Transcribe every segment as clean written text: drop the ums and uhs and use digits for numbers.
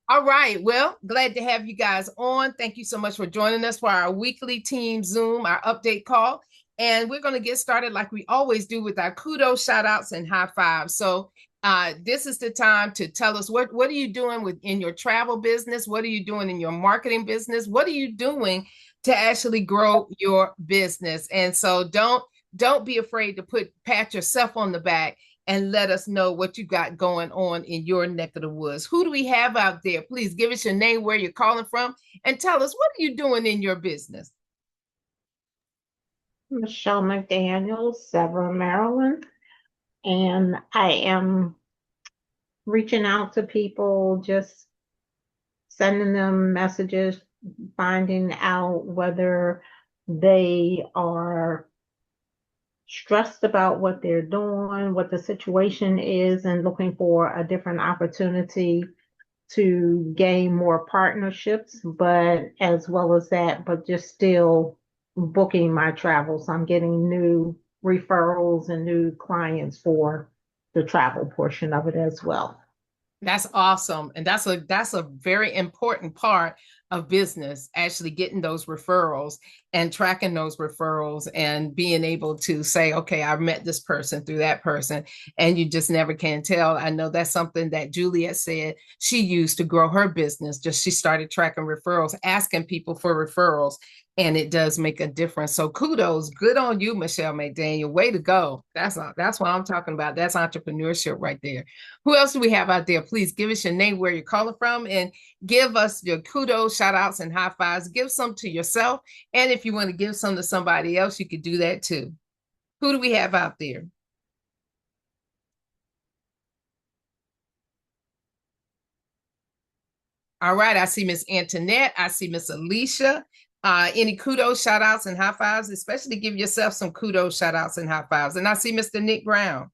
All right. Well, glad to have you guys on. Thank you so much for joining us for our weekly team Zoom, our update call. And we're going to get started like we always do with our kudos, shout outs, and high fives. So this is the time to tell us what are you doing in your travel business? What are you doing in your marketing business? What are you doing to actually grow your business? And so don't be afraid to pat yourself on the back and let us know what you got going on in your neck of the woods. Who do we have out there? Please give us your name, where you're calling from, and tell us what are you doing in your business. Michelle McDaniel, Severn, Maryland, and I am reaching out to people, just sending them messages, finding out whether they are stressed about what they're doing, what the situation is, and looking for a different opportunity to gain more partnerships, but as well as that, but just still booking my travels. I'm getting new referrals and new clients for the travel portion of it as well. That's awesome. And that's a very important part of business, actually getting those referrals and tracking those referrals and being able to say, okay, I met this person through that person, and you just never can tell. I know that's something that Juliet said she used to grow her business. Just she started tracking referrals, asking people for referrals, and it does make a difference. So kudos, good on you, Michelle McDaniel. Way to go. That's what I'm talking about. That's entrepreneurship right there. Who else do we have out there? Please give us your name, where you're calling from, and give us your kudos, shout outs, and high fives. Give some to yourself. And if you want to give some to somebody else, you could do that too. Who do we have out there? All right. I see Miss Antoinette. I see Miss Alicia. Any kudos, shout outs, and high fives, especially give yourself some kudos, shout outs, and high fives. And I see Mr. Nick Brown.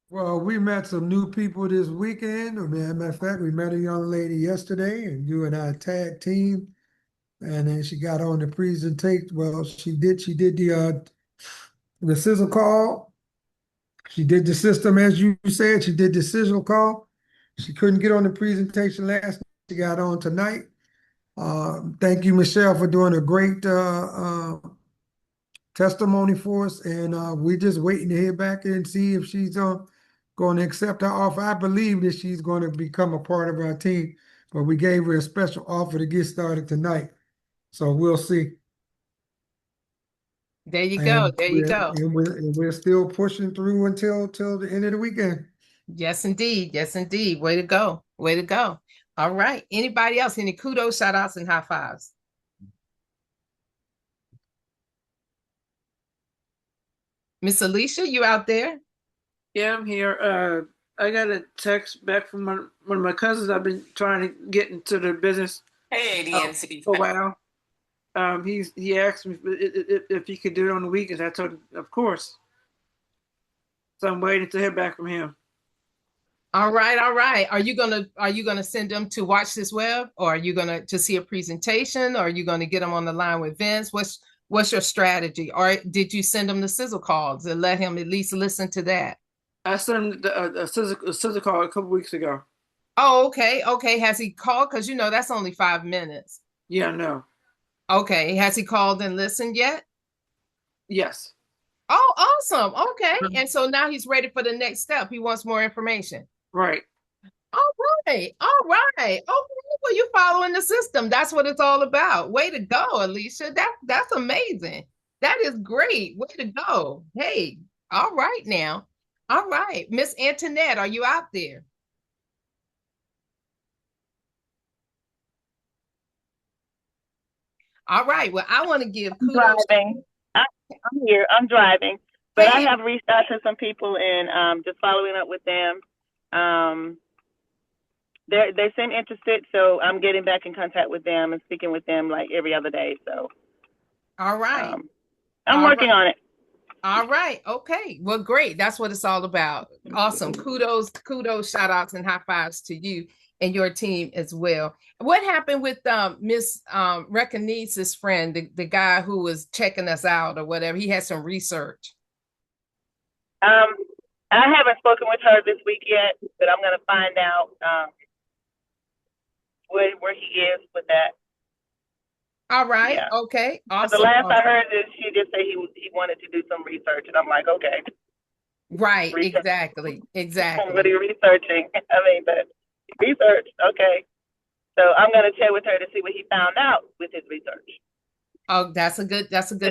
Well, we met some new people this weekend. As a matter of fact, we met a young lady yesterday, and you and I tag team. And then she got on the presentation. Well, she did the sizzle call. She did the system as you said. She did the sizzle call. She couldn't get on the presentation last night. She got on tonight. Thank you, Michelle, for doing a great testimony for us, and we're just waiting to hear back and see if she's going to accept our offer. I believe that she's going to become a part of our team, but we gave her a special offer to get started tonight, so we'll see. There you go. And There you we're go. and we're, and we're still pushing through until till the end of the weekend. Yes, indeed. Yes, indeed. Way to go. Way to go. All right. Anybody else? Any kudos, shout outs, and high fives? Miss Alicia, you out there? Yeah, I'm here. I got a text back from one of my cousins. I've been trying to get into the business Hey, DNC. for a while. He asked me if he could do it on the weekends. I told him, of course. So I'm waiting to hear back from him. All right, all right. Are you gonna send them to watch this web, or are you gonna to see a presentation, or are you gonna get them on the line with Vince? What's your strategy? Or did you send him the sizzle calls and let him at least listen to that? I sent him a scissor call a couple weeks ago. Oh, okay, okay. Has he called? Because that's only 5 minutes. Yeah, no. Okay, has he called and listened yet? Yes. Oh, awesome. Okay, and so now he's ready for the next step. He wants more information. Right. All right. All right. Okay. Well, you're following the system. That's what it's all about. Way to go, Alicia. That's amazing. That is great. Way to go. Hey, all right now. All right. Miss Antoinette, are you out there? All right. Well, I want to give I'm kudos. driving. I'm here. I'm driving, but I Hey, have reached out to some people and just following up with them. Um, they seem interested, so I'm getting back in contact with them and speaking with them like every other day. So all right. um, I'm All right. working on it. All right. Okay. Well, great. That's what it's all about. Awesome. Kudos, shout outs, and high fives to you and your team as well. What happened with Miss Recognize's friend, the guy who was checking us out or whatever? He had some research. Um, I haven't spoken with her this week yet, but I'm gonna find out where he is with that. All right. Yeah. Okay. But the Awesome. last I Awesome. heard is she just said he wanted to do some research, and I'm like, okay, Right. research. Exactly. What are Exactly. you researching? I mean, but research, okay. So I'm gonna chat with her to see what he found out with his research. Oh, that's a good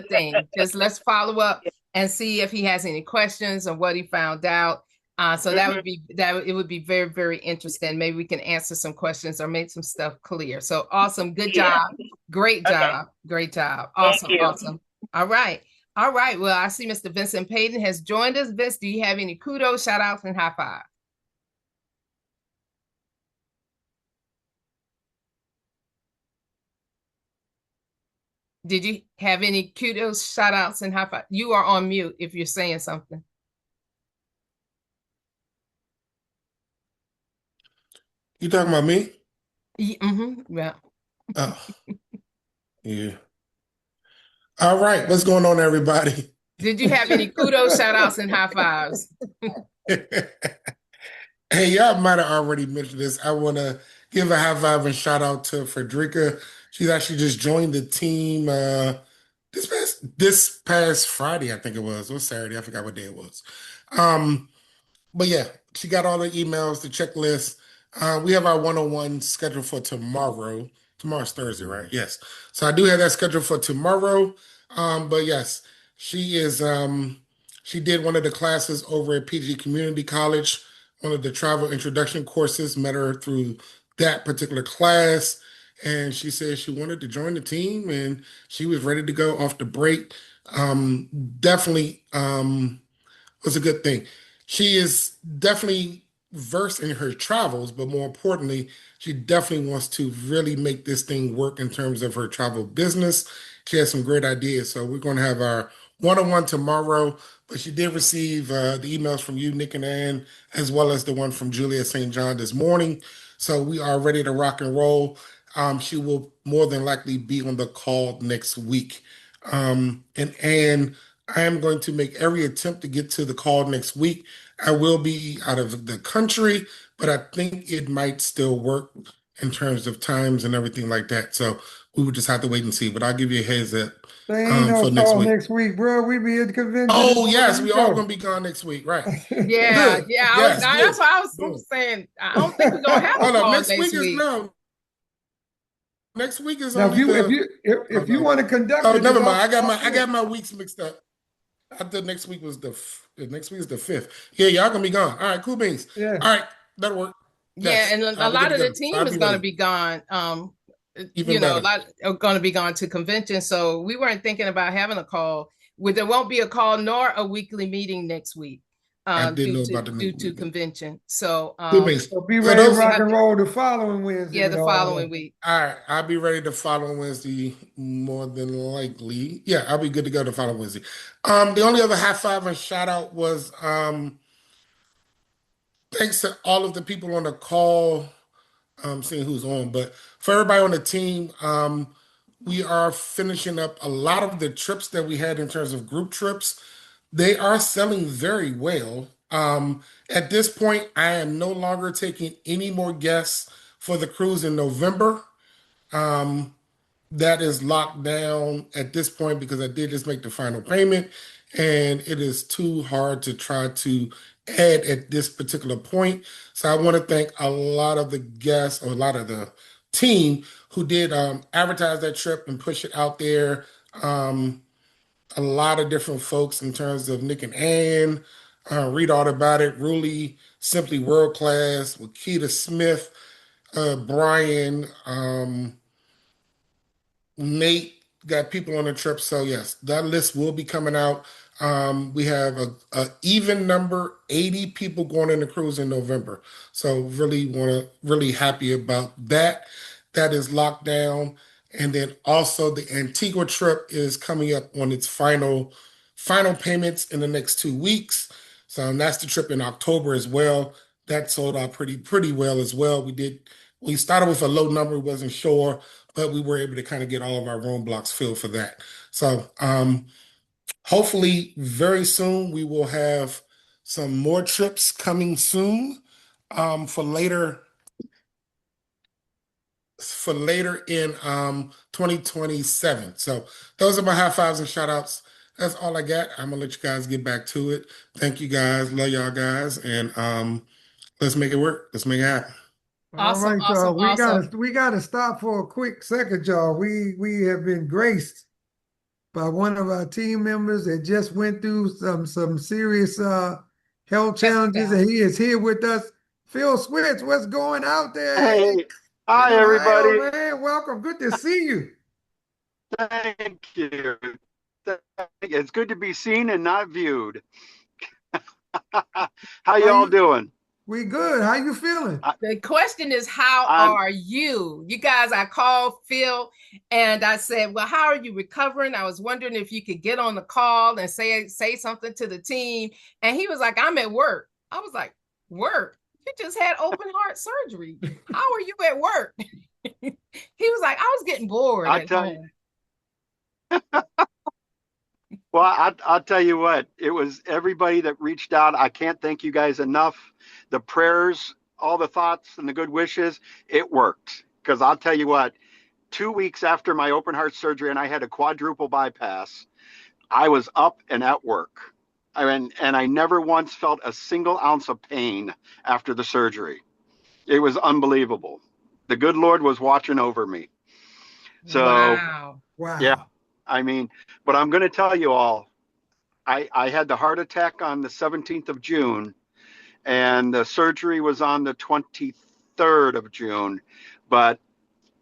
thing. Just let's follow up Yeah. and see if he has any questions or what he found out. So that would be it would be very, very interesting. Maybe we can answer some questions or make some stuff clear. So awesome. Good Yeah. job. Great Okay. job. Great job. Thank Awesome. you. Awesome. All right. All right. Well, I see Mr. Vincent Payton has joined us. Vince, do you have any kudos, shout outs, and high five? Did you have any kudos, shout outs, and high five? You are on mute if you're saying something. You talking about me? Yeah. Oh, yeah. All right. What's going on, everybody? Did you have any kudos, shout outs, and high fives? Hey, y'all might have already mentioned this. I want to give a high five and shout out to Frederica. She's actually just joined the team this past Friday, I think it was, or Saturday. I forgot what day it was. But yeah, she got all the emails, the checklist. We have our one-on-one scheduled for tomorrow. Tomorrow's Thursday, right? Yes. So I do have that scheduled for tomorrow. But yes, she is she did one of the classes over at PG Community College, one of the travel introduction courses, met her through that particular class. And she said she wanted to join the team and she was ready to go off the break. Definitely was a good thing. She is definitely versed in her travels, but more importantly, she definitely wants to really make this thing work in terms of her travel business. She has some great ideas. So we're going to have our one-on-one tomorrow, but she did receive the emails from you, Nick and Ann, as well as the one from Julia St. John this morning. So we are ready to rock and roll. She will more than likely be on the call next week. And Ann, I am going to make every attempt to get to the call next week. I will be out of the country, but I think it might still work in terms of times and everything like that. So we would just have to wait and see. But I'll give you a heads up There ain't no for next call week. next week, bro. We be at the convention in Oh yes, Puerto we all Rico. gonna be gone next week, right? Yeah, Good. yeah. Yes, That's good. why I was Boom. saying I don't think we're gonna have a Hold up. call Next next week is week. no. Next week is Now, only the. Oh if you no. want to conduct Oh, it, never then mind. I'll I do it. got my weeks mixed up. I thought next week was next week is the 5th. Yeah, y'all gonna be gone. All right, cool beans. Yeah. All right, that'll work. Yeah, Yes, and a I'll be good lot to of the go. So team I'll is be going to ready. be gone. Even A better. lot are going to be gone to convention, so we weren't thinking about having a call. There won't be a call nor a weekly meeting next week, I didn't know about the due new to convention. So cool beans. So be So ready to those, we rock have and roll the following Wednesday with the all following that. week. all right, I'll be ready the following Wednesday, more than likely. Yeah, I'll be good to go the following Wednesday. The only other high five and shout out was thanks to all of the people on the call. Seeing who's on, but for everybody on the team, we are finishing up a lot of the trips that we had in terms of group trips. They are selling very well. At this point, I am no longer taking any more guests for the cruise in November. Um, that is locked down at this point because I did just make the final payment and it is too hard to try to add at this particular point. So I want to thank a lot of the guests or a lot of the team who did advertise that trip and push it out there. A lot of different folks in terms of Nick and Ann, read all about it. Ruli, Simply World Class, Wakita Smith, Brian, Nate, got people on the trip. So yes, that list will be coming out. We have a even number, 80 people going in the cruise in November. So really happy about that. That is locked down. And then also the Antigua trip is coming up on its final payments in the next 2 weeks. So that's the trip in October as well. That sold out pretty well as well. We started with a low number, wasn't sure, but we were able to kind of get all of our room blocks filled for that. So hopefully very soon we will have some more trips coming soon for later in 2027. So those are my high fives and shout outs. That's all I got. I'm gonna let you guys get back to it. Thank you guys. Love y'all guys. And let's make it work. Let's make it happen. All Awesome, right, awesome, y'all. We awesome. gotta stop for a quick second, y'all. We have been graced by one of our team members that just went through some serious health challenges, and he is here with us. Phil Switz, what's going out there? Hey, hi In Ohio, everybody. man. Welcome. Good to see you. Thank you. It's good to be seen and not viewed. How y'all doing? We good. How you feeling? The question is, how I'm- are you? You guys, I called Phil and I said, well, how are you recovering? I was wondering if you could get on the call and say something to the team. And he was like, I'm at work. I was like, work? You just had open heart surgery. How are you at work? He was like, I was getting bored I at tell home. Well, I'll tell you what, it was everybody that reached out. I can't thank you guys enough. The prayers, all the thoughts and the good wishes, it worked. Because I'll tell you what, 2 weeks after my open heart surgery and I had a quadruple bypass, I was up and at work. I mean, and I never once felt a single ounce of pain after the surgery. It was unbelievable. The good Lord was watching over me. So, Wow. Wow. yeah, I mean, but I'm going to tell you all, I had the heart attack on the 17th of June, and the surgery was on the 23rd of June, but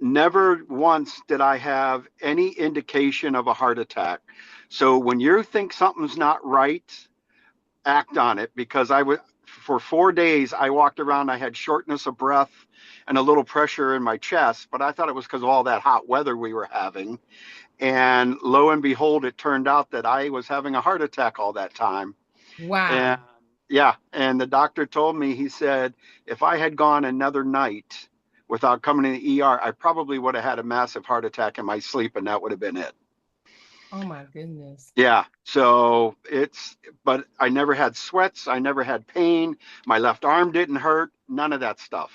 never once did I have any indication of a heart attack. So when you think something's not right, act on it, because for 4 days I walked around, I had shortness of breath and a little pressure in my chest, but I thought it was because of all that hot weather we were having. And lo and behold, it turned out that I was having a heart attack all that time. Wow. And yeah, and the doctor told me, he said, if I had gone another night without coming to the ER, I probably would have had a massive heart attack in my sleep, and that would have been it. Oh my goodness. Yeah. So but I never had sweats. I never had pain. My left arm didn't hurt. None of that stuff.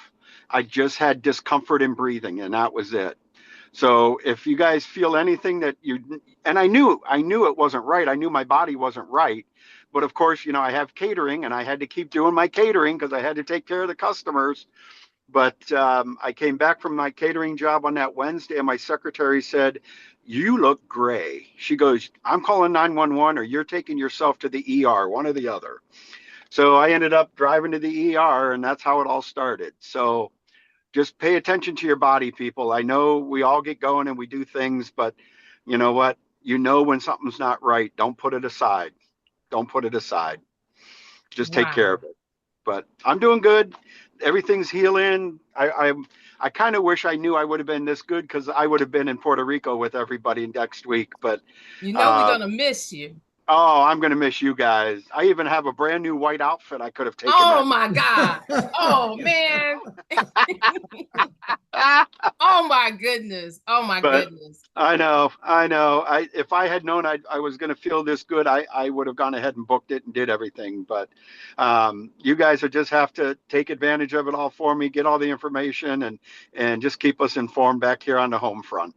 I just had discomfort in breathing, and that was it. So if you guys feel anything and I knew it wasn't right. I knew my body wasn't right. But of course, I have catering, and I had to keep doing my catering because I had to take care of the customers. But I came back from my catering job on that Wednesday, and my secretary said, "You look gray." She goes, "I'm calling 911, or you're taking yourself to the ER, one or the other." So I ended up driving to the ER, and that's how it all started. So just pay attention to your body, people. I know we all get going and we do things, but you know what? When something's not right. Don't put it aside. Don't put it aside. Just take care Wow. of it. But I'm doing good. Everything's healing. I kind of wish I knew I would have been this good, because I would have been in Puerto Rico with everybody next week. But You know we're gonna miss you. oh, I'm gonna miss you guys. I even have a brand new white outfit I could have taken. Oh my God. Oh man. Oh my goodness. Oh my goodness. I know. If I had known I was going to feel this good, I would have gone ahead and booked it and did everything. But you guys would just have to take advantage of it all for me, get all the information, and just keep us informed back here on the home front.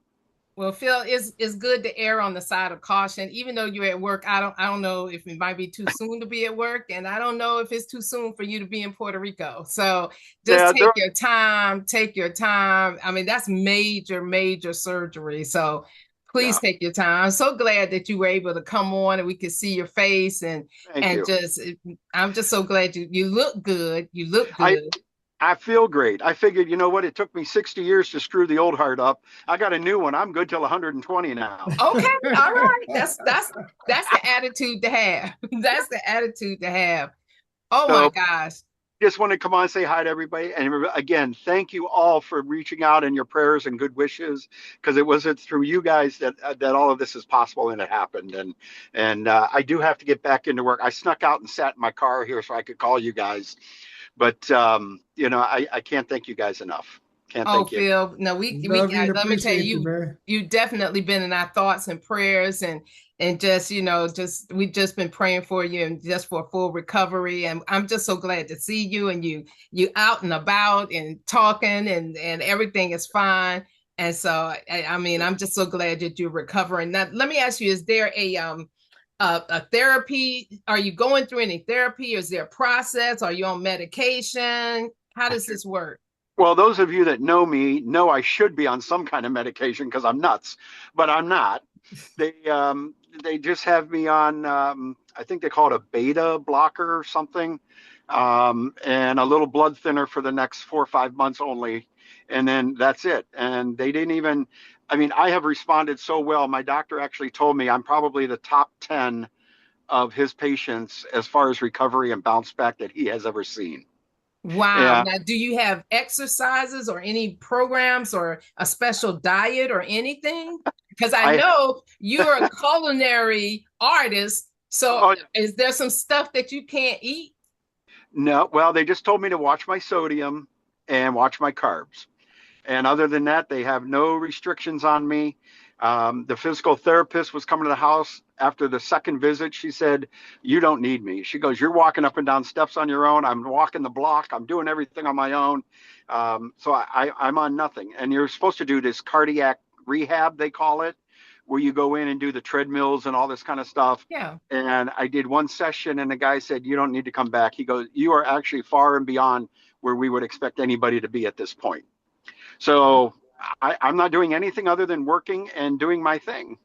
Well, Phil, it's good to err on the side of caution. Even though you're at work, I don't know if it might be too soon to be at work, and I don't know if it's too soon for you to be in Puerto Rico. So just take your time. Take your time. I mean, that's major surgery. So please take your time. I'm so glad that you were able to come on and we could see your face, and I'm just so glad you look good. You look good. I feel great. I figured, you know what? It took me 60 years to screw the old heart up. I got a new one. I'm good till 120 now. Okay, all right. That's the attitude to have. That's the attitude to have. Oh my gosh. Just want to come on and say hi to everybody. And again, thank you all for reaching out and your prayers and good wishes, because it wasn't through you guys that all of this is possible, and it happened. And I do have to get back into work. I snuck out and sat in my car here so I could call you guys. But, I can't thank you guys enough. Can't Oh, thank you. Phil, no, we Love you and let me tell appreciate you, you, man. you definitely been in our thoughts and prayers, and just, just we've just been praying for you and just for full recovery. And I'm just so glad to see you, and you out and about and talking, and everything is fine. And so I mean, I'm just so glad that you're recovering. Now, let me ask you, is there a therapy? Are you going through any therapy? Is there a process? Are you on medication? How does this work? Well, those of you that know me know I should be on some kind of medication because I'm nuts, but I'm not. They just have me on I think they call it a beta blocker or something, and a little blood thinner for the next 4 or 5 months only, and then that's it. And they didn't even. I mean, I have responded so well. My doctor actually told me I'm probably the top 10 of his patients as far as recovery and bounce back that he has ever seen. Wow. Yeah, Now, do you have exercises or any programs or a special diet or anything? Because I I. know you're a culinary artist. So Oh, is there some stuff that you can't eat? no, well, they just told me to watch my sodium and watch my carbs. And other than that, they have no restrictions on me. The physical therapist was coming to the house after the second visit. She said, "You don't need me." She goes, "You're walking up and down steps on your own. I'm walking the block. I'm doing everything on my own." So I'm on nothing. And you're supposed to do this cardiac rehab, they call it, where you go in and do the treadmills and all this kind of stuff. Yeah. And I did one session, and the guy said, "You don't need to come back." He goes, "You are actually far and beyond where we would expect anybody to be at this point." So I'm not doing anything other than working and doing my thing.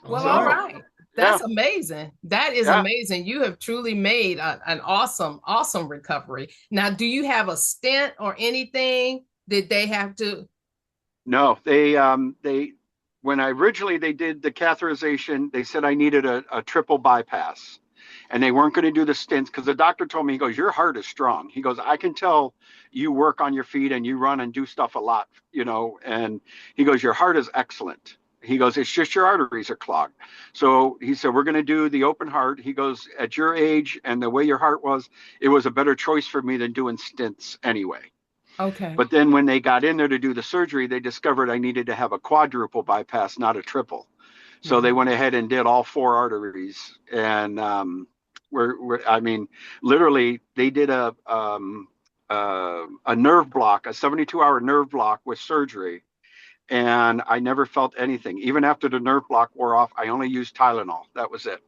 Well, All all So right. right. yeah, That's amazing. That is yeah. amazing. You have truly made an awesome, awesome recovery. Now, do you have a stent or anything? Did they have to? No, they when I originally they did the catheterization, they said I needed a triple bypass, and they weren't going to do the stents because the doctor told me, he goes, "Your heart is strong." He goes, "I can tell you work on your feet and you run and do stuff a lot, and he goes, "Your heart is excellent." He goes, "It's just your arteries are clogged." So he said, "We're going to do the open heart." He goes, "At your age and the way your heart was, it was a better choice for me than doing stents anyway." Okay. But then when they got in there to do the surgery, they discovered I needed to have a quadruple bypass, not a triple. So they Wow. went ahead and did all four arteries. And I mean, literally, they did a nerve block, a 72-hour nerve block with surgery. And I never felt anything. Even after the nerve block wore off, I only used Tylenol. That was it.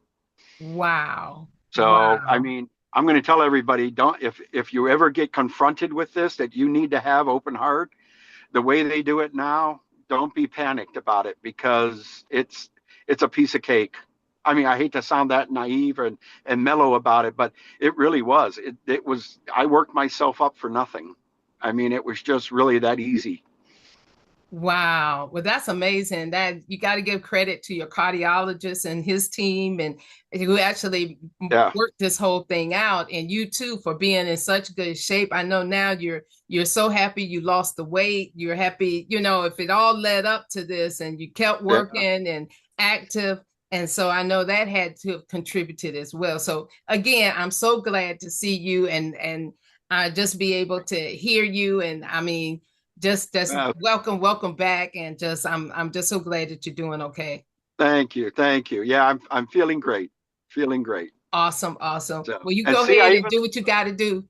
Wow. So, I Wow. mean, I'm going to tell everybody, don't if you ever get confronted with this, that you need to have open heart the way they do it now, don't be panicked about it because it's a piece of cake. I mean, I hate to sound that naive and mellow about it, but it really was. It was. I worked myself up for nothing. I mean, it was just really that easy. Wow. Well, that's amazing. That you got to give credit to your cardiologist and his team and who actually Yeah, worked this whole thing out, and you too for being in such good shape. I know now you're so happy you lost the weight. You're happy, if it all led up to this and you kept yeah. working and active. And so I know that had to have contributed as well. So again, I'm so glad to see you and just be able to hear you. And I mean, just Uh, welcome back, and I'm just so glad that you're doing okay. thank you. Yeah, I'm feeling great, feeling great. Awesome, awesome. So, Well, you and go see, I ahead and even do what you got to do.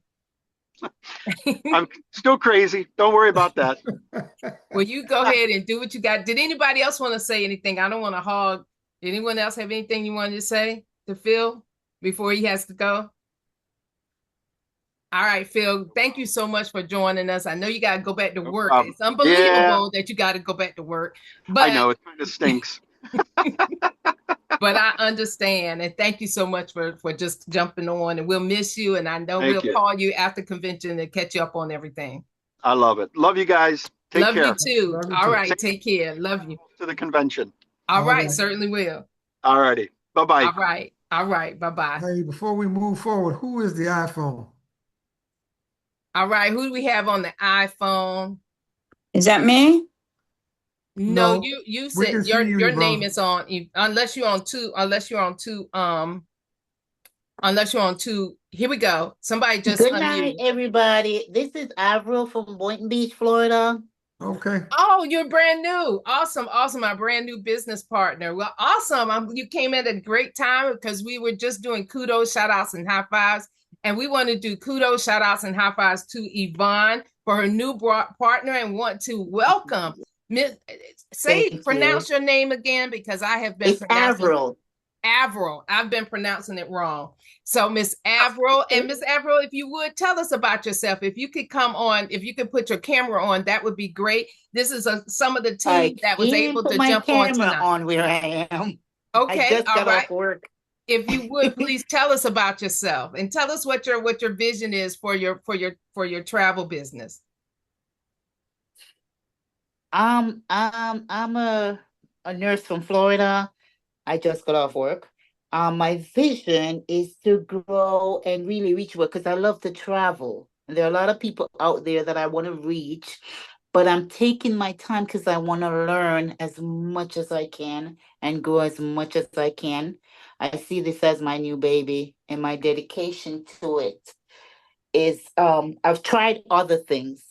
I'm still crazy. Don't worry about that. Well, you go ahead and do what you got. Did anybody else want to say anything? I don't want to hog. Did anyone else have anything you wanted to say to Phil before he has to go? All right, Phil, thank you so much for joining us. I know you got to go back to No work. problem. It's Yeah, unbelievable that you got to go back to work, I but know it kind of stinks. but I understand. And thank you so much for just jumping on. And we'll miss you. And I know Thank we'll you. call you after convention and catch you up on everything. I love it. Love you guys. Take Love you care. too. Love you All too. right. Take care. Love you. To the convention. All All right. right. Certainly will. All righty. Bye bye. All right. All right. Bye bye. Hey, before we move forward, who is the iPhone? All right. Who do we have on the iPhone? Is that me? No, No, you we said can see you, your name Yvonne. is on unless you're on two unless you're on two. Here we go. Somebody just Good night, unmuted. everybody. This is Avril from Boynton Beach, Florida. Okay. Oh, you're brand new. Awesome. Awesome. My brand new business partner. Well, awesome. You came at a great time because we were just doing kudos, shout outs, and high fives. And we want to do kudos, shout outs, and high fives to Yvonne for her new partner and want to welcome Miss, pronounce your name again because I have been It's Avril. Avril. I've been pronouncing it wrong. So Miss Avril, and Miss Avril, if you would tell us about yourself, if you could come on, if you could put your camera on, that would be great. This is some of the team that was able to jump on tonight. On where I am. Okay, I just got right. off work. If you would please tell us about yourself and tell us what your vision is for your travel business. I'm a nurse from Florida. I just got off work. My vision is to grow and really reach work because I love to travel. And there are a lot of people out there that I want to reach, but I'm taking my time because I want to learn as much as I can and grow as much as I can. I see this as my new baby, and my dedication to it is I've tried other things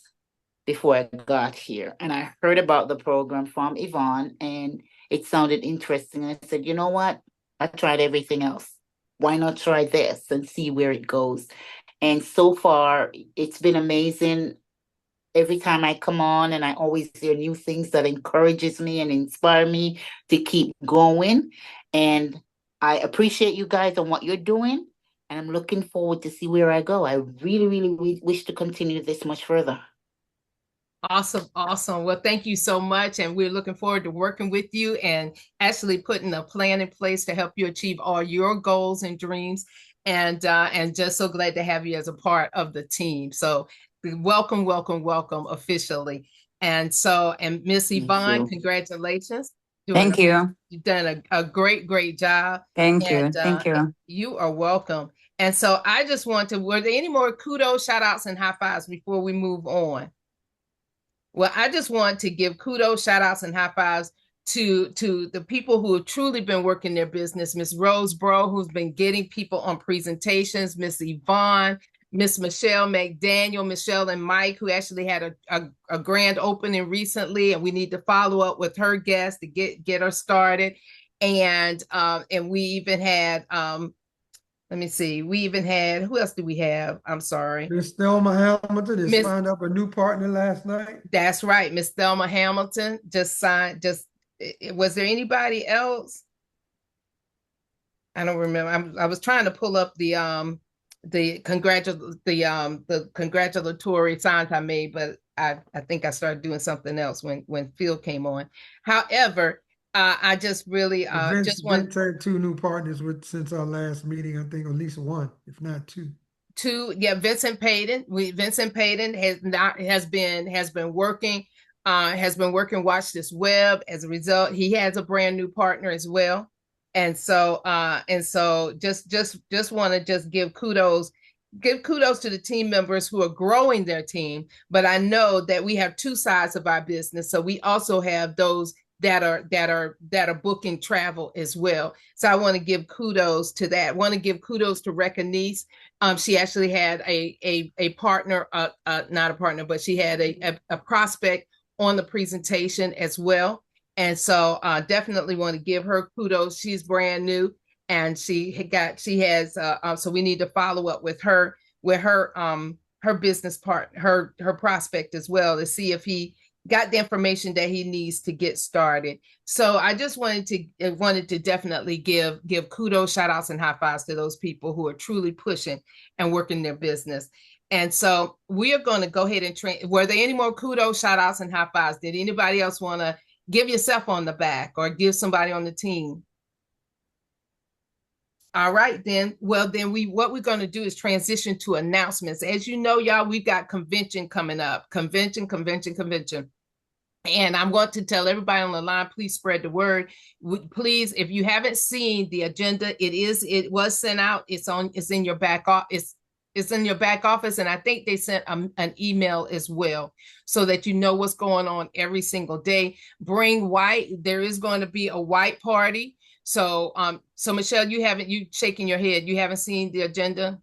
before I got here, and I heard about the program from Yvonne, and it sounded interesting. I said, you know what? I tried everything else. Why not try this and see where it goes? And so far, it's been amazing. Every time I come on, and I always hear new things that encourages me and inspire me to keep going. And I appreciate you guys and what you're doing. And I'm looking forward to see where I go. I really, really wish to continue this much further. Awesome. Awesome. Well, thank you so much. And we're looking forward to working with you and actually putting a plan in place to help you achieve all your goals and dreams. And just so glad to have you as a part of the team. So welcome, welcome, welcome officially. And Miss Yvonne, congratulations. Thank you. You've done a great, great job. Thank you. Thank you. You are welcome. And so I just want to, were there any more kudos, shout outs, and high fives before we move on? Well, I just want to give kudos, shout outs, and high fives to the people who have truly been working their business. Miss Rose Bro, who's been getting people on presentations, Miss Yvonne, Miss Michelle McDaniel, Michelle and Mike, who actually had a grand opening recently, and we need to follow up with her guest to get her started. And we even had let me see. We even had, who else do we have? I'm sorry. Miss Thelma Hamilton just signed up a new partner last night. That's right. Miss Thelma Hamilton just signed, was there anybody else? I don't remember. I was trying to pull up the congratulatory signs I made, but I think I started doing something else when Phil came on. However, I just really just want had 2 new partners since our last meeting. I think at least 1, if not 2. Yeah, Vincent Payton. Vincent Payton has been working Watch This Web. As a result, he has a brand new partner as well. And so just want to just give kudos to the team members who are growing their team. But I know that we have 2 sides of our business. So we also have those that are booking travel as well. So I want to give kudos to that. I want to give kudos to Reconice. She actually had a partner, not a partner, but she had a prospect on the presentation as well. And so definitely want to give her kudos. She's brand new, and so we need to follow up with her business partner, her prospect as well, to see if he got the information that he needs to get started. So I just wanted to definitely give kudos, shout outs, and high fives to those people who are truly pushing and working their business. And so we are going to go ahead and were there any more kudos, shout outs, and high fives? Did anybody else want to give yourself on the back or give somebody on the team? All right, then. Well, then what we're going to do is transition to announcements. As you know, y'all, we've got convention coming up. Convention. And I'm going to tell everybody on the line, please spread the word. Please, if you haven't seen the agenda, it was sent out. It's in your back office. It's in your back office, and I think they sent an email as well, so that you know what's going on every single day. Bring white. There is going to be a white party. So Michelle, you shaking your head. You haven't seen the agenda?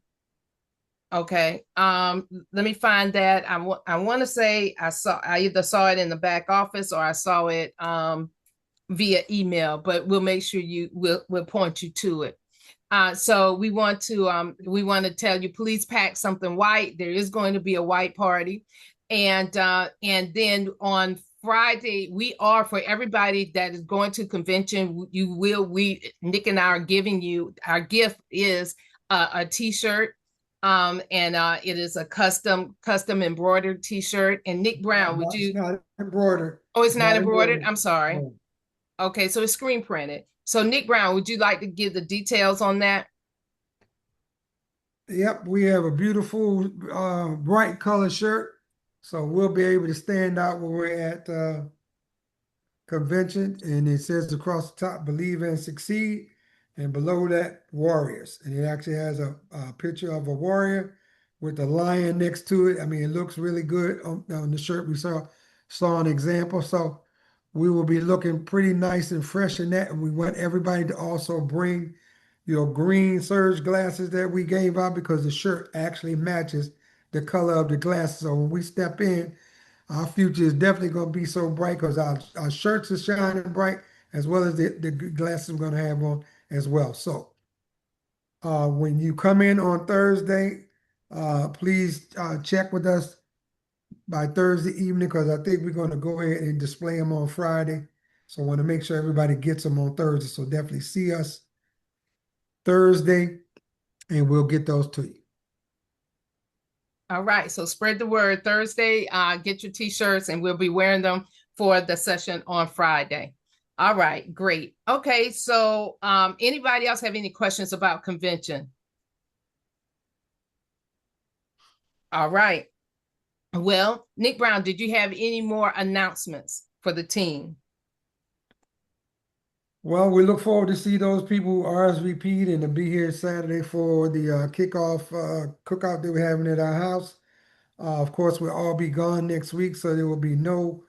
Okay. Let me find that. I want to say I either saw it in the back office or I saw it via email, but we'll make sure we'll point you to it. So we want to tell you, please pack something white. There is going to be a white party. And then on Friday, we are, for everybody that is going to convention, Nick and I are giving you, our gift is a t-shirt. It is a custom embroidered t-shirt. And Nick Brown, would you? It's not embroidered. Oh, it's not embroidered? I'm sorry. No. Okay, so it's screen printed. So Nick Brown, would you like to give the details on that? Yep, we have a beautiful, bright color shirt. So we'll be able to stand out when we're at convention. And it says across the top, believe and succeed. And below that, warriors. And it actually has a picture of a warrior with a lion next to it. I mean, it looks really good on the shirt. We saw an example. So we will be looking pretty nice and fresh in that. And we want everybody to also bring your green surge glasses that we gave out, because the shirt actually matches the color of the glasses. So when we step in, our future is definitely going to be so bright, because our shirts are shining bright, as well as the glasses we're going to have on as well. So when you come in on Thursday, please check with us by Thursday evening, because I think we're going to go ahead and display them on Friday. So I want to make sure everybody gets them on Thursday. So definitely see us Thursday, and we'll get those to you. All right, so spread the word. Thursday, get your t-shirts, and we'll be wearing them for the session on Friday. All right, great. Okay, so anybody else have any questions about convention? All right. Well, Nick Brown, did you have any more announcements for the team? Well, we look forward to see those people who RSVP'd and to be here Saturday for the kickoff cookout that we're having at our house. Of course, we'll all be gone next week, so there will be no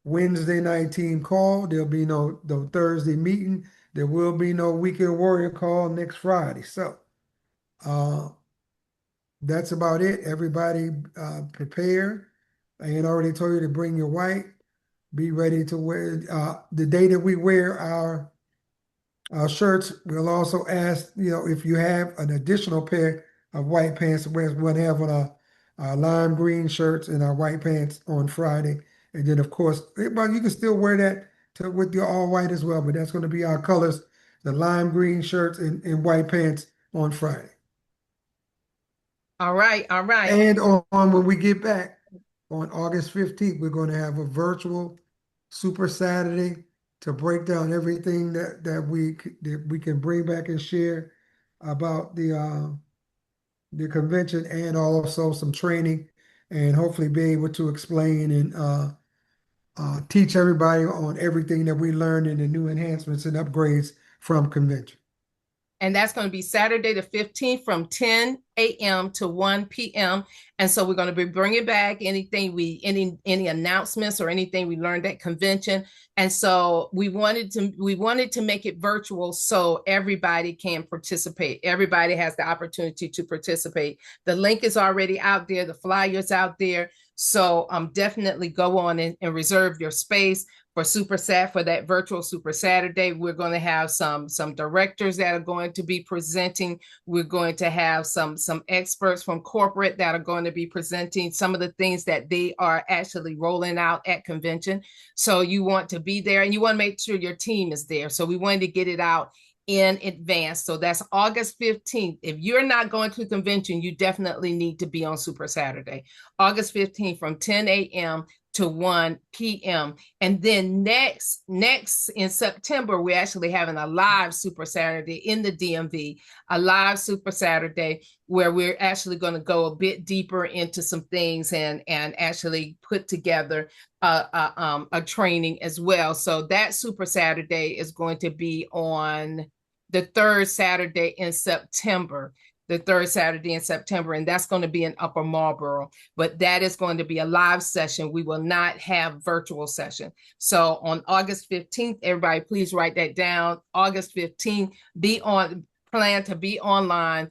Wednesday night team call. There'll be no Thursday meeting. There will be no Weekend Warrior call next Friday. So that's about it. Everybody prepare. I had already told you to bring your white. Be ready to wear the day that we wear our shirts. We'll also ask, if you have an additional pair of white pants to wear. We'll have on our lime green shirts and our white pants on Friday. And then, of course, well, you can still wear that with your all white as well, but that's going to be our colors, the lime green shirts and white pants on Friday. All right, all right. And on when we get back on August 15th, we're going to have a virtual Super Saturday to break down everything that we can bring back and share about the convention, and also some training, and hopefully be able to explain and teach everybody on everything that we learned in the new enhancements and upgrades from convention. And that's going to be Saturday the 15th from 10 a.m. to 1 p.m. And so we're going to be bringing back any announcements or anything we learned at convention. And so we wanted to make it virtual so everybody can participate. Everybody has the opportunity to participate. The link is already out there. The flyer's out there. So definitely go on and reserve your space for for that virtual Super Saturday. We're going to have some directors that are going to be presenting. We're going to have some experts from corporate that are going to be presenting some of the things that they are actually rolling out at convention. So you want to be there, and you want to make sure your team is there. So we wanted to get it out in advance. So that's August 15th. If you're not going to the convention, you definitely need to be on Super Saturday, August 15th from 10 a.m. to 1 p.m. And then next in September, we're actually having a live Super Saturday in the DMV, a live Super Saturday where we're actually going to go a bit deeper into some things and actually put together a training as well. So that Super Saturday is going to be on the third Saturday in September. the third Saturday in September, and that's going to be in Upper Marlboro. But that is going to be a live session. We will not have virtual session. So on August 15th, everybody, please write that down. August 15th, plan to be online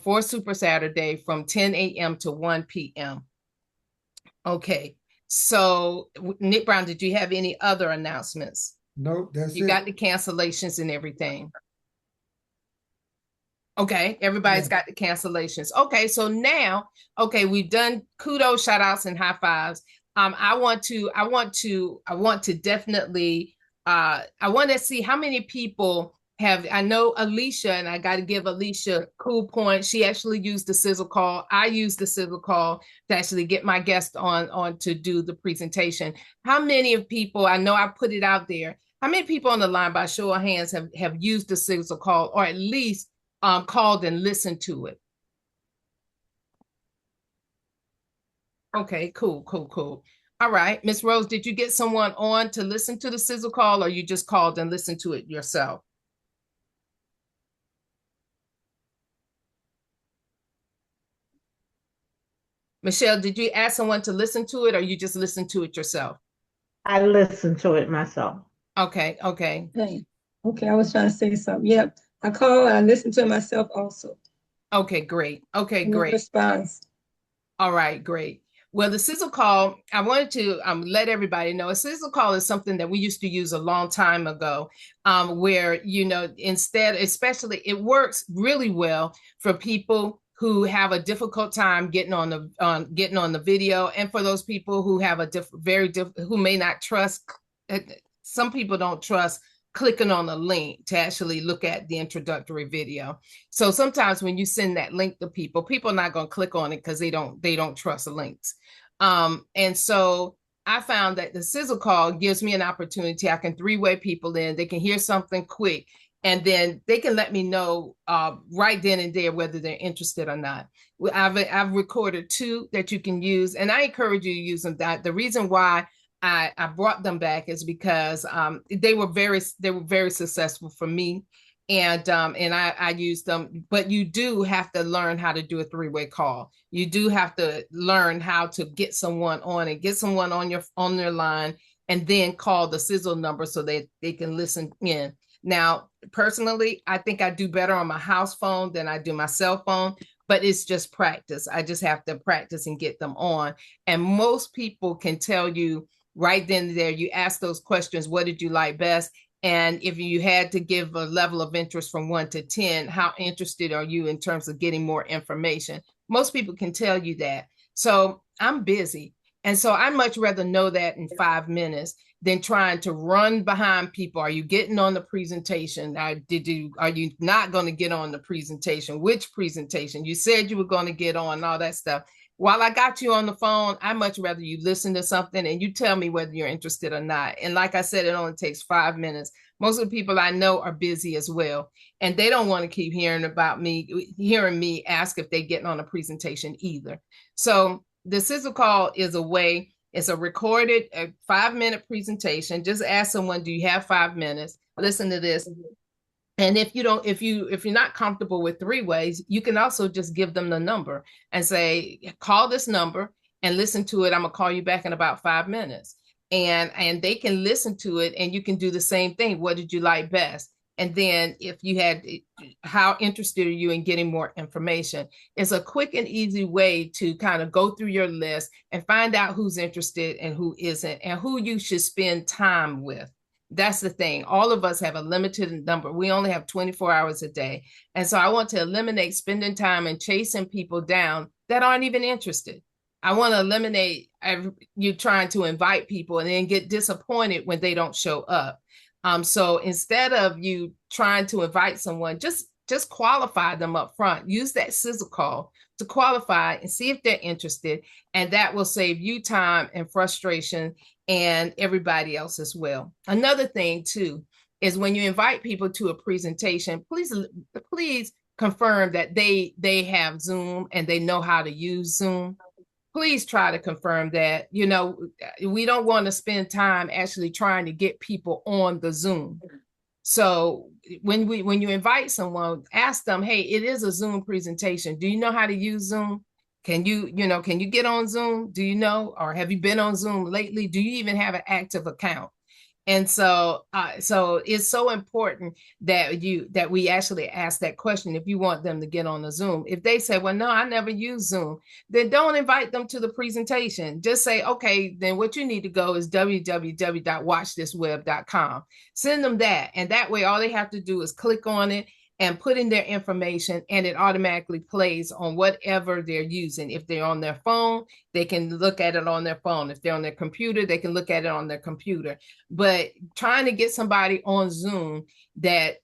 for Super Saturday from 10 a.m. to 1 p.m. Okay. So Nick Brown, did you have any other announcements? Nope, that's You it. got the cancellations and everything. Okay, everybody's got the cancellations. Okay, so now, okay, we've done kudos, shout outs, and high fives. I want to definitely I want to see how many people have. I know Alicia, and I got to give Alicia cool points. She actually used the sizzle call. I used the sizzle call to actually get my guest on to do the presentation. How many of people, I know I put it out there, how many people on the line by show of hands have used the sizzle call, or at least called and listened to it? Okay, cool. All right, Miss Rose, did you get someone on to listen to the sizzle call, or you just called and listened to it yourself? Michelle, did you ask someone to listen to it, or you just listened to it yourself? I listened to it myself. Okay. Hey, okay, I was trying to say something. Yep, I called and I listened to it myself also. Okay, great. Response. All right, great. Well, the sizzle call, I wanted to let everybody know a sizzle call is something that we used to use a long time ago, where, instead, especially it works really well for people who have a difficult time getting on the video, and for those people who have who may not trust. Some people don't trust clicking on a link to actually look at the introductory video. So sometimes when you send that link to people are not going to click on it because they don't trust the links. And so I found that the sizzle call gives me an opportunity. I can three-way people in. They can hear something quick, and then they can let me know right then and there whether they're interested or not. I've recorded 2 that you can use, and I encourage you to use them. That the reason why I brought them back is because they were very successful for me, and I used them. But you do have to learn how to do a three-way call. You do have to learn how to get someone on on their line, and then call the sizzle number so that they can listen in. Now, personally, I think I do better on my house phone than I do my cell phone, but it's just practice. I just have to practice and get them on. And most people can tell you right then and there, you ask those questions, what did you like best? And if you had to give a level of interest from 1 to 10, how interested are you in terms of getting more information? Most people can tell you that. So I'm busy. And so I'd much rather know that in 5 minutes than trying to run behind people. Are you getting on the presentation? Are you not going to get on the presentation? Which presentation? You said you were going to get on, all that stuff. While I got you on the phone, I'd much rather you listen to something and you tell me whether you're interested or not. And like I said, it only takes 5 minutes. Most of the people I know are busy as well, and they don't want to keep hearing me ask if they're getting on a presentation either. So the sizzle call is a way. It's a recorded 5-minute presentation. Just ask someone, do you have 5 minutes? Listen to this. And if you're not comfortable with 3 ways, you can also just give them the number and say, call this number and listen to it. I'm gonna call you back in about 5 minutes. And they can listen to it, and you can do the same thing. What did you like best? And then if you had, how interested are you in getting more information? It's a quick and easy way to kind of go through your list and find out who's interested and who isn't, and who you should spend time with. That's the thing. All of us have a limited number. We only have 24 hours a day. And so I want to eliminate spending time and chasing people down that aren't even interested. I want to eliminate you trying to invite people and then get disappointed when they don't show up. So instead of you trying to invite someone, just qualify them up front. Use that sizzle call to qualify and see if they're interested. And that will save you time and frustration, and everybody else as well. Another thing too is when you invite people to a presentation, please confirm that they have Zoom and they know how to use Zoom. Please try to confirm that. We don't want to spend time actually trying to get people on the Zoom. So when you invite someone, ask them, hey, it is a Zoom presentation. Do you know how to use Zoom? Can you get on Zoom? Do you know, or have you been on Zoom lately? Do you even have an active account? And so it's so important that we actually ask that question if you want them to get on the Zoom. If they say, well, no, I never use Zoom, then don't invite them to the presentation. Just say, okay, then what you need to go is www.watchthisweb.com. Send them that. And that way, all they have to do is click on it and put in their information, and it automatically plays on whatever they're using. If they're on their phone, they can look at it on their phone. If they're on their computer, they can look at it on their computer. But trying to get somebody on Zoom that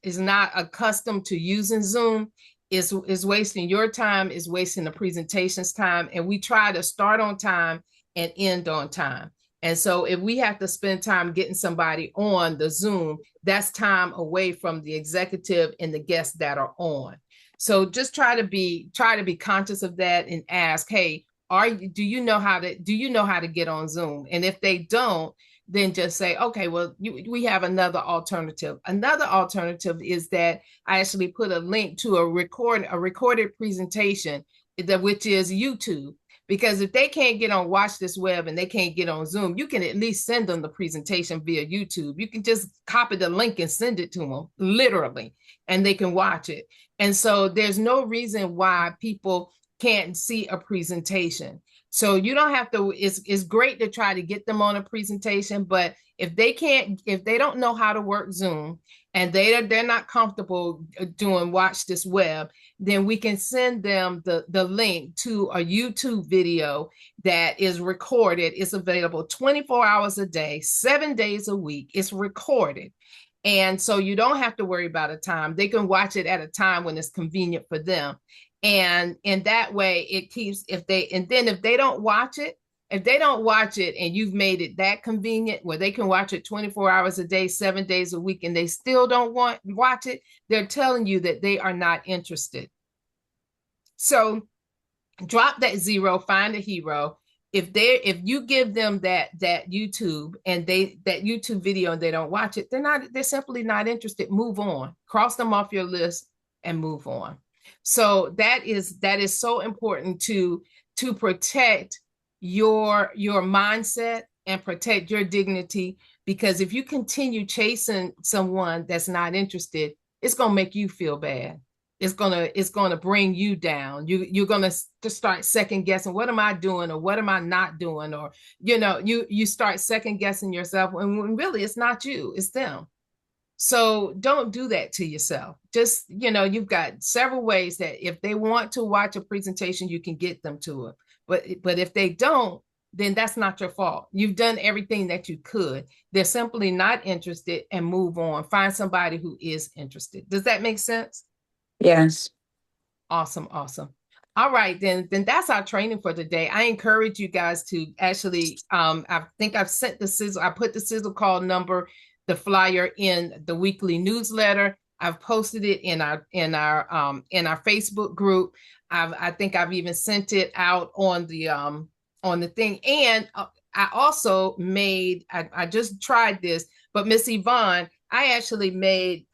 is not accustomed to using Zoom is wasting your time, is wasting the presentation's time. And we try to start on time and end on time. And so if we have to spend time getting somebody on the Zoom, that's time away from the executive and the guests that are on. So just try to be conscious of that and ask, hey, do you know how to get on Zoom? And if they don't, then just say, okay, well, we have another alternative. Another alternative is that I actually put a link to a recorded presentation, which is YouTube. Because if they can't get on Watch This Web and they can't get on Zoom, you can at least send them the presentation via YouTube. You can just copy the link and send it to them, literally, and they can watch it. And so there's no reason why people can't see a presentation. So you don't have to, it's great to try to get them on a presentation, but if they don't know how to work Zoom and they're not comfortable doing Watch This Web, then we can send them the link to a YouTube video that is recorded. It's available 24 hours a day, 7 days a week. It's recorded. And so you don't have to worry about a time. They can watch it at a time when it's convenient for them. And in that way, it keeps, if they don't watch it and you've made it that convenient where they can watch it 24 hours a day, 7 days a week, and they still don't watch it, they're telling you that they are not interested. So drop that zero, find a hero. If you give them that YouTube and that YouTube video and they don't watch it, they're simply not interested. Move on, cross them off your list and move on. So that is so important to protect your mindset and protect your dignity, because if you continue chasing someone that's not interested, it's going to make you feel bad. It's going to bring you down. You're going to start second guessing, what am I doing or what am I not doing? Or, you start second guessing yourself when really it's not you, it's them. So don't do that to yourself. Just, you've got several ways that if they want to watch a presentation, you can get them to it. But if they don't, then that's not your fault. You've done everything that you could. They're simply not interested, and move on. Find somebody who is interested. Does that make sense? Yes. Awesome. All right, then that's our training for today. I encourage you guys to actually, I think I've sent I put the Sizzle Call number, the flyer in the weekly newsletter. I've posted it in our Facebook group. I think I've even sent it out on the thing. And I also made, I just tried this, but Miss Yvonne, I actually made,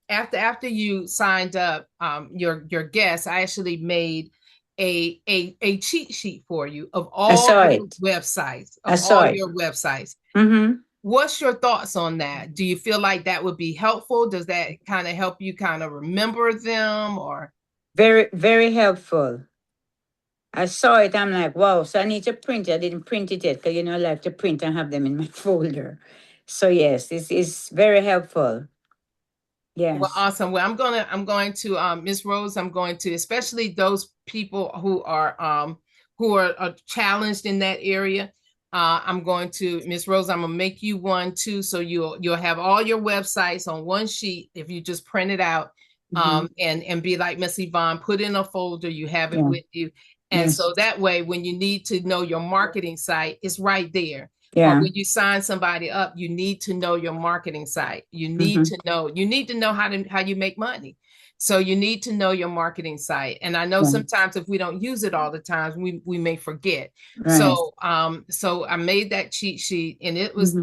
after you signed up, your guests, I actually made a cheat sheet for you of all your websites, your websites. Mm-hmm. What's your thoughts on that? Do you feel like that would be helpful? Does that kind of help you kind of remember them, or? Very, very helpful. I saw it. I'm like, wow. So I need to print it. I didn't print it yet because, I like to print and have them in my folder. So yes, this is very helpful. Yes. Well, awesome. Well, I'm going to Ms. Rose, I'm going to, especially those people who are challenged in that area. I'm going to, Ms. Rose, I'm gonna make you one too. So you'll have all your websites on one sheet if you just print it out, and be like Miss Yvonne, put in a folder, you have it with you. And so that way, when you need to know your marketing site, it's right there. Yeah. Or when you sign somebody up, you need to know your marketing site. You need to know how you make money. So you need to know your marketing site. And I know sometimes if we don't use it all the time, we may forget. Right. So I made that cheat sheet, and it was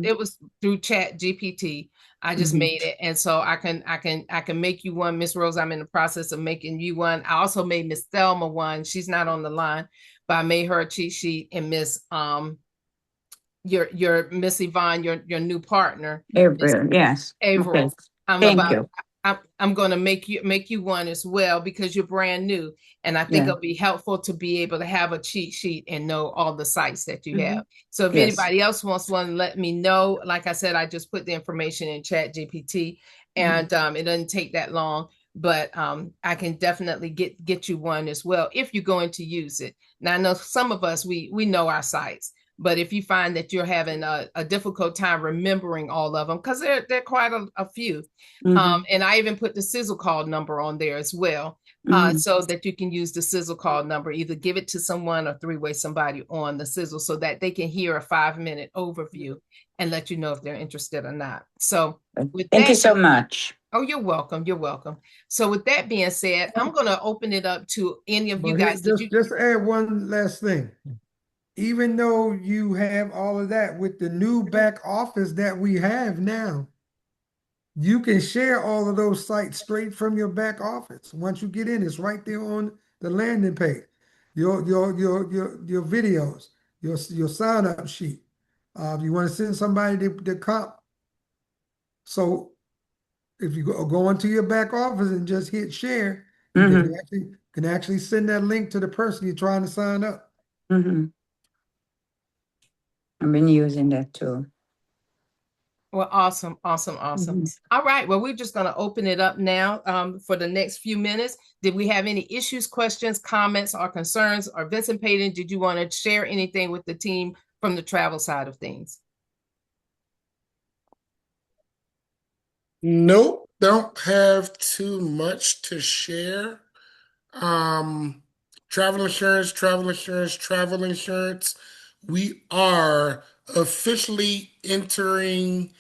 through Chat GPT. I just Mhm. made it. And so I can make you one, Miss Rose. I'm in the process of making you one. I also made Miss Thelma one. She's not on the line, but I made her a cheat sheet, and your Miss Yvonne, your new partner, Miss Avril, yes. Okay. Avril. I'm Thank about you. I'm going to make you one as well because you're brand new, and I think Yeah. it'll be helpful to be able to have a cheat sheet and know all the sites that you have. Mhm. So if Yes. anybody else wants one, let me know. Like I said, I just put the information in Chat GPT, and it doesn't take that long. But I can definitely get you one as well if you're going to use it. Now I know some of us we know our sites, but if you find that you're having a difficult time remembering all of them, because they're quite a few, Mhm. and I even put the sizzle call number on there as well, Mhm. so that you can use the sizzle call number, either give it to someone or three-way somebody on the sizzle so that they can hear a 5-minute overview and let you know if they're interested or not. So with Thank you that, so much. oh, you're welcome. You're welcome. So with that being said, I'm going to open it up to any of you But here, guys. Did just you? just add one last thing. Even though you have all of that with the new back office that we have now, you can share all of those sites straight from your back office. Once you get in, it's right there on the landing page. Your videos, your sign up sheet. If you want to send somebody the comp, so if you go into your back office and just hit share, you Mhm. can actually send that link to the person you're trying to sign up. Mhm. I've been using that too. Well, awesome, awesome, awesome. Mhm. All right. Well, we're just going to open it up now for the next few minutes. Did we have any issues, questions, comments, or concerns? Or Vincent Payton, did you want to share anything with the team from the travel side of things? Nope, don't have too much to share. Um, travel insurance, travel insurance, travel insurance. We are officially entering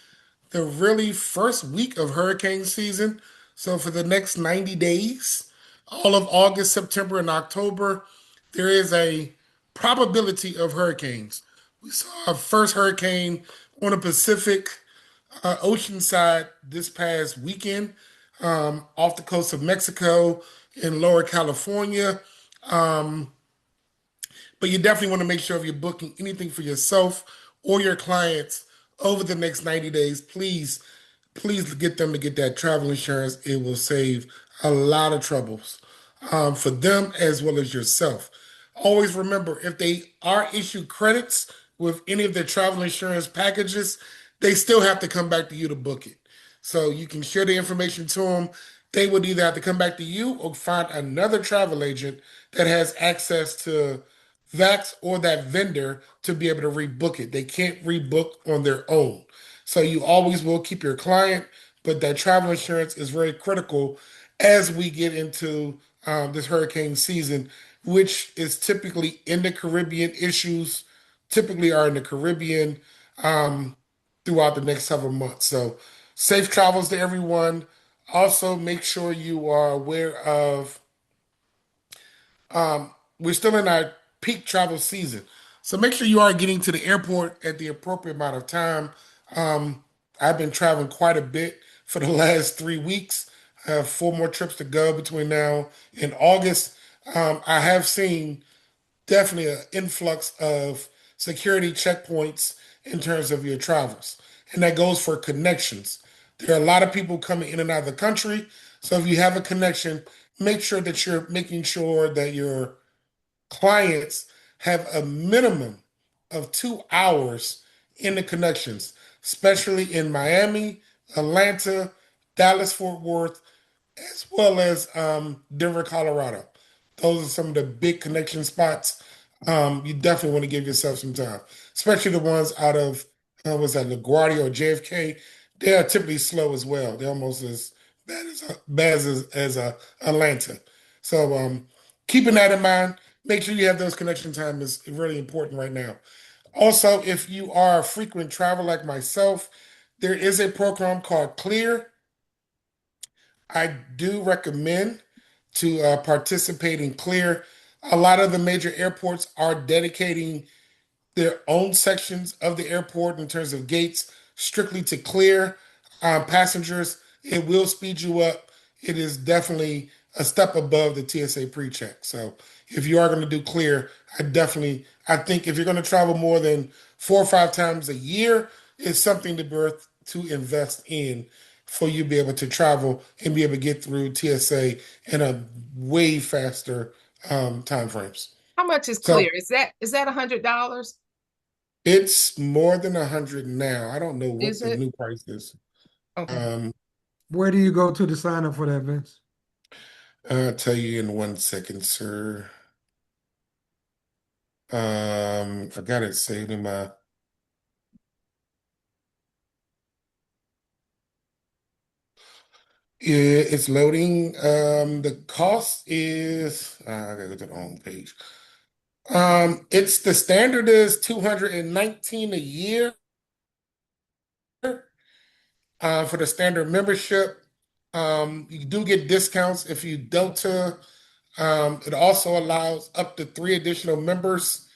the really first week of hurricane season. So for the next 90 days, all of August, September, and October, there is a probability of hurricanes. We saw our first hurricane on the Pacific ocean side this past weekend, off the coast of Mexico in Lower California. Um, but you definitely want to make sure if you're booking anything for yourself or your clients over the next 90 days, please get them to get that travel insurance. It will save a lot of troubles for them as well as yourself. Always remember, if they are issued credits with any of their travel insurance packages, they still have to come back to you to book it. So you can share the information to them. They would either have to come back to you or find another travel agent that has access to Vax or that vendor to be able to rebook it. They can't rebook on their own. So you always will keep your client, but that travel insurance is very critical as we get into this hurricane season, which is typically in the Caribbean. Issues typically are in the Caribbean um, throughout the next several months. So safe travels to everyone. Also, make sure you are aware of we're still in our peak travel season. So make sure you are getting to the airport at the appropriate amount of time. Um, I've been traveling quite a bit for the last 3 weeks. I have 4 more trips to go between now and August. I have seen definitely an influx of security checkpoints in terms of your travels. And that goes for connections. There are a lot of people coming in and out of the country. So if you have a connection, make sure that you're making sure that your clients have a minimum of 2 hours in the connections, especially in Miami, Atlanta, Dallas, Fort Worth, as well as Denver, Colorado. Those are some of the big connection spots. You definitely want to give yourself some time, especially the ones out of was that LaGuardia or JFK. They are typically slow as well. They're almost as bad as Atlanta. So keeping that in mind, make sure you have those connection time is really important right now. Also, if you are a frequent traveler like myself, there is a program called Clear. I do recommend to participate in Clear. A lot of the major airports are dedicating their own sections of the airport in terms of gates strictly to Clear. Passengers, it will speed you up. It is definitely a step above the TSA pre-check. So if you are going to do clear, I think if you're going to travel more than 4 or 5 times a year, it's something to invest in for you to be able to travel and be able to get through TSA in a way faster time frames. How much is So clear? Is that $100? it's more than 100 now. I don't know what Is the it? new price is. Okay. Um, Where do you go to sign up for that, Vince? I'll tell you in 1 second, sir. I got it saved in my. Yeah, it's loading. The cost is. I gotta go to the home page. It's the standard is 219 a year for the standard membership. You do get discounts if you Delta. It also allows up to 3 additional members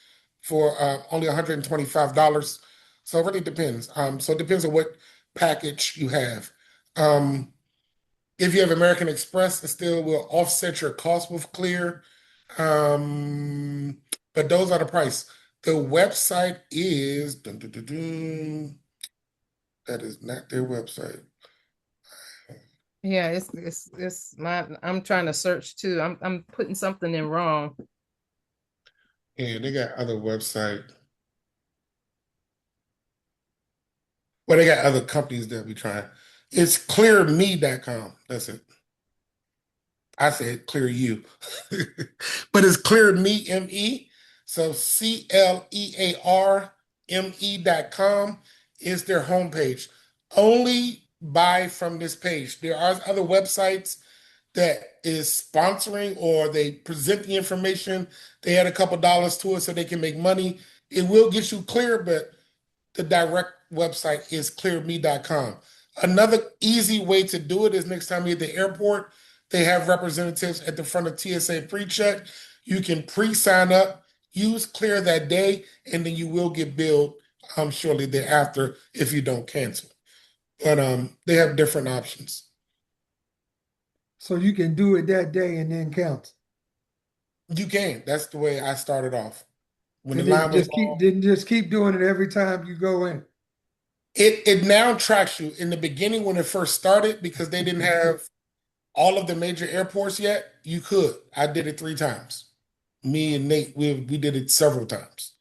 for only $125. So it really depends. So it depends on what package you have. Um, if you have American Express, it still will offset your cost with Clear. Um, but those are the price. The website is dun, dun, dun, dun. That is not their website. Yeah, it's my I'm trying to search too. I'm putting something in wrong. Yeah, they got other website. Well, they got other companies that be trying. It's clearme.com. That's it. I said clear you, but it's clear me, M-E. So CLEARME.com is their homepage. Only buy from this page. There are other websites that is sponsoring or they present the information. They add a couple dollars to it so they can make money. It will get you clear, but the direct website is clearme.com. Another easy way to do it is next time you're at the airport, they have representatives at the front of TSA pre-check. You can pre-sign up, use Clear that day, and then you will get billed shortly thereafter if you don't cancel. But they have different options. So you can do it that day and then count. You can. That's the way I started off. When the And then line was long, just keep doing it every time you go in. it now tracks you. In the beginning when it first started, because they didn't have all of the major airports yet, you could. I did it 3 times. Me and Nate, we did it several times.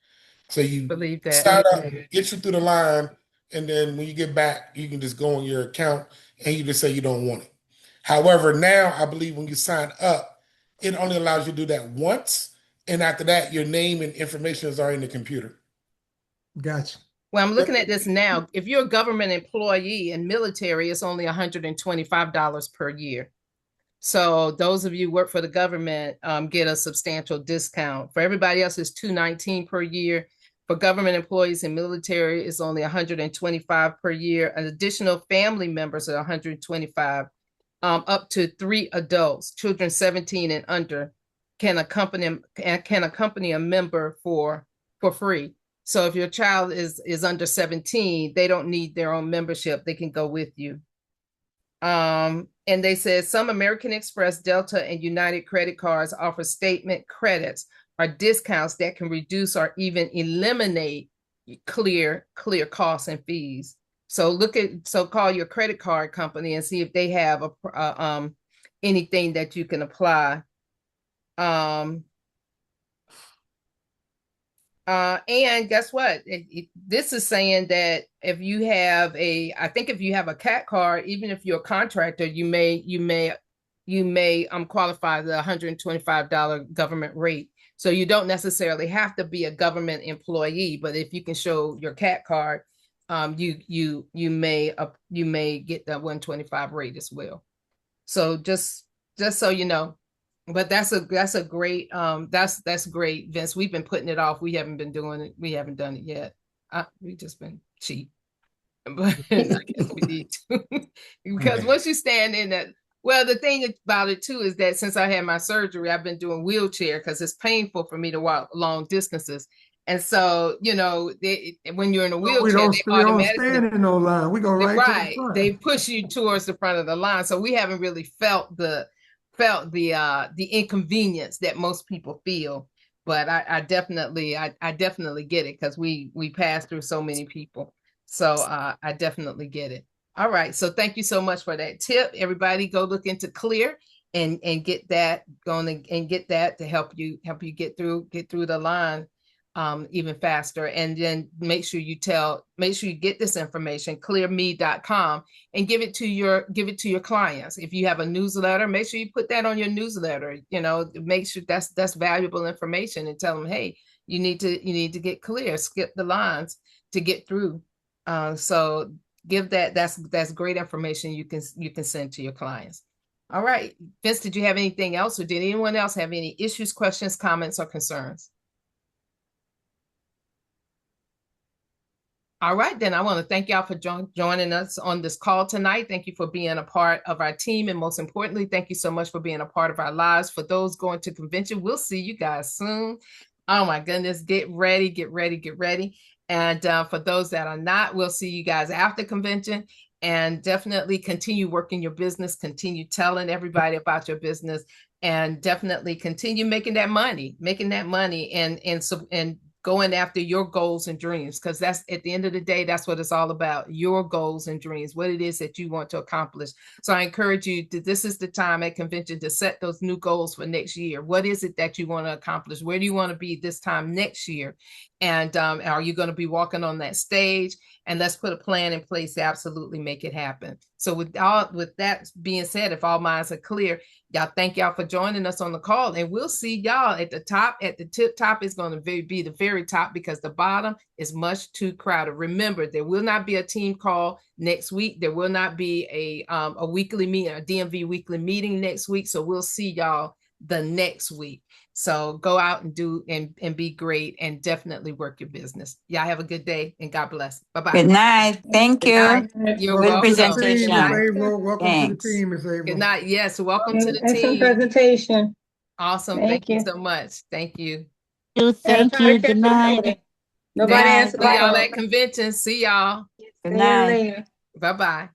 So you Believe that. sign up, get you through the line, and then when you get back, you can just go on your account and you just say you don't want it. However, now I believe when you sign up, it only allows you to do that once, and after that, your name and information is already in the computer. Gotcha. Well, I'm looking at this now. If you're a government employee and military, it's only $125 per year. So those of you who work for the government get a substantial discount. For everybody else, it's $219 per year. For government employees and military, it's only $125 per year. An additional family members are $125. Up to 3 adults, children 17 and under, can accompany a member for free. So if your child is under 17, they don't need their own membership. They can go with you. And they said some American Express, Delta, and United credit cards offer statement credits or discounts that can reduce or even eliminate clear costs and fees. So call your credit card company and see if they have anything that you can apply. And guess what? This is saying that if you have if you have a CAT card, even if you're a contractor, you may qualify the $125 government rate. So you don't necessarily have to be a government employee, but if you can show your CAT card, you may get the 125 rate as well. So just so you know. But that's a great that's great, Vince. We've been putting it off. We haven't been doing it. We haven't done it yet. We've just been cheap. But I guess we need to. Because once you stand in that, well, the thing about it too is that since I had my surgery, I've been doing wheelchair because it's painful for me to walk long distances. And so, when you're in a We wheelchair, they we don't automatically, stand in no line. We go right to the right, front. they push you towards the front of the line. So we haven't really felt the inconvenience that most people feel. But I definitely get it, because we pass through so many people. So I definitely get it. All right. So thank you so much for that tip. Everybody go look into Clear and get that going, and get that to help you get through the line even faster. And then make sure you get this information, clearme.com, and give it to your clients. If you have a newsletter, make sure you put that on your newsletter. Make sure that's valuable information, and tell them, hey, you need to get clear, skip the lines to get through. So give that's great information you can send to your clients. All right, Vince, did you have anything else, or did anyone else have any issues, questions, comments, or concerns? All right, then I want to thank y'all for joining us on this call tonight. Thank you for being a part of our team. And most importantly, thank you so much for being a part of our lives. For those going to convention, we'll see you guys soon. Oh my goodness, get ready, get ready, get ready. And for those that are not, we'll see you guys after convention. And definitely continue working your business, continue telling everybody about your business, and definitely continue making that money, and going after your goals and dreams, because that's, at the end of the day, that's what it's all about, your goals and dreams, what it is that you want to accomplish. So I encourage you this is the time at convention to set those new goals for next year. What is it that you want to accomplish? Where do you want to be this time next year? And are you going to be walking on that stage? And let's put a plan in place to absolutely make it happen. So with that being said, if all minds are clear, y'all, thank y'all for joining us on the call, and we'll see y'all at the top. At the tip top is going to be the very top, because the bottom is much too crowded. Remember, there will not be a team call next week. There will not be a weekly meeting, a DMV weekly meeting next week. So we'll see y'all the next week. So go out and do and be great, and definitely work your business. Y'all have a good day, and God bless. Bye-bye. Good night. Thank Good you. night. You're Welcome Good to the welcome. team, presentation. Miss Good night. Avril. Welcome Thanks. to the team, Miss Avril. Good night. Yes, welcome to the Excellent team. presentation. Awesome. Thank Thank you you. so much. Thank you. Thank Try to you. catch Good the night. recording. Nobody Thank you. answered the See y'all call. at convention. See y'all. Good See you night. later. Bye-bye.